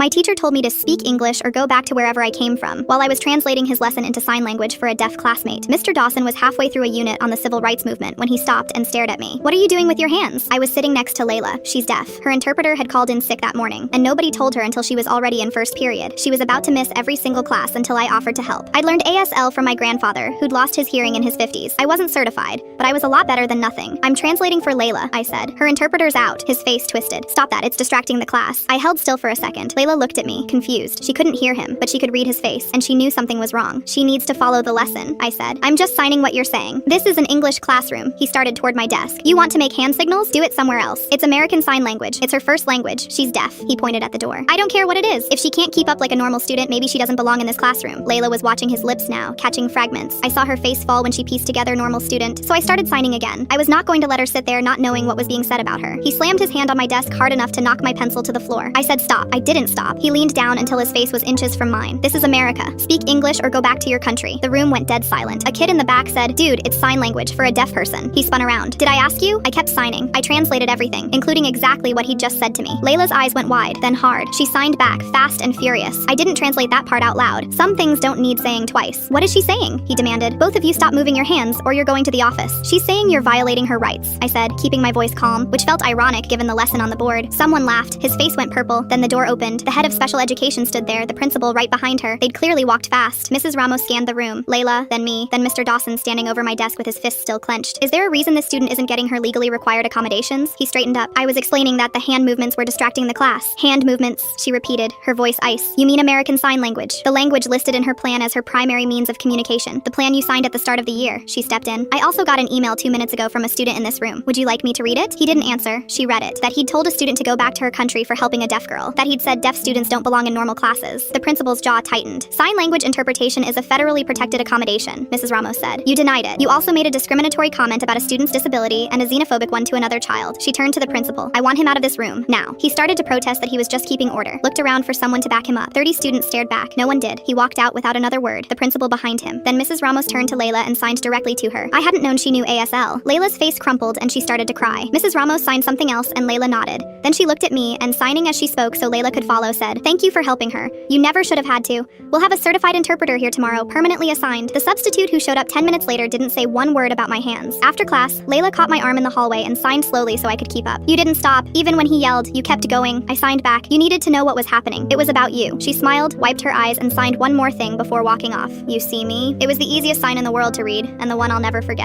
My teacher told me to speak English or go back to wherever I came from, while I was translating his lesson into sign language for a deaf classmate. Mr. Dawson was halfway through a unit on the civil rights movement when he stopped and stared at me. What are you doing with your hands? I was sitting next to Layla. She's deaf. Her interpreter had called in sick that morning, and nobody told her until she was already in first period. She was about to miss every single class until I offered to help. I'd learned ASL from my grandfather, who'd lost his hearing in his 50s. I wasn't certified, but I was a lot better than nothing. I'm translating for Layla, I said. Her interpreter's out. His face twisted. Stop that, it's distracting the class. I held still for a second. Layla looked at me, confused. She couldn't hear him, but she could read his face, and she knew something was wrong. She needs to follow the lesson, I said. I'm just signing what you're saying. This is an English classroom. He started toward my desk. You want to make hand signals? Do it somewhere else. It's American Sign Language. It's her first language. She's deaf. He pointed at the door. I don't care what it is. If she can't keep up like a normal student, maybe she doesn't belong in this classroom. Layla was watching his lips now, catching fragments. I saw her face fall when she pieced together normal student, so I started signing again. I was not going to let her sit there not knowing what was being said about her. He slammed his hand on my desk hard enough to knock my pencil to the floor. I said stop. I didn't stop. He leaned down until his face was inches from mine. This is America. Speak English or go back to your country. The room went dead silent. A kid in the back said, dude, it's sign language for a deaf person. He spun around. Did I ask you? I kept signing. I translated everything, including exactly what he'd just said to me. Layla's eyes went wide, then hard. She signed back, fast and furious. I didn't translate that part out loud. Some things don't need saying twice. What is she saying? He demanded. Both of you stop moving your hands or you're going to the office. She's saying you're violating her rights, I said, keeping my voice calm, which felt ironic given the lesson on the board. Someone laughed. His face went purple, then the door opened. The head of special education stood there, the principal right behind her. They'd clearly walked fast. Mrs. Ramos scanned the room. Layla, then me, then Mr. Dawson standing over my desk with his fists still clenched. Is there a reason this student isn't getting her legally required accommodations? He straightened up. I was explaining that the hand movements were distracting the class. Hand movements, she repeated, her voice ice. You mean American Sign Language? The language listed in her plan as her primary means of communication. The plan you signed at the start of the year. She stepped in. I also got an email 2 minutes ago from a student in this room. Would you like me to read it? He didn't answer. She read it. That he'd told a student to go back to her country for helping a deaf girl. That he'd said deaf students don't belong in normal classes. The principal's jaw tightened. Sign language interpretation is a federally protected accommodation, Mrs. Ramos said. You denied it. You also made a discriminatory comment about a student's disability and a xenophobic one to another child. She turned to the principal. I want him out of this room, now. He started to protest that he was just keeping order. Looked around for someone to back him up. 30 students stared back. No one did. He walked out without another word, the principal behind him. Then Mrs. Ramos turned to Layla and signed directly to her. I hadn't known she knew ASL. Layla's face crumpled and she started to cry. Mrs. Ramos signed something else and Layla nodded. Then she looked at me and, signing as she spoke so Layla could follow, said, thank you for helping her. You never should have had to. We'll have a certified interpreter here tomorrow, permanently assigned. The substitute who showed up 10 minutes later didn't say one word about my hands. After class, Layla caught my arm in the hallway and signed slowly so I could keep up. You didn't stop. Even when he yelled, you kept going. I signed back. You needed to know what was happening. It was about you. She smiled, wiped her eyes, and signed one more thing before walking off. You see me? It was the easiest sign in the world to read, and the one I'll never forget.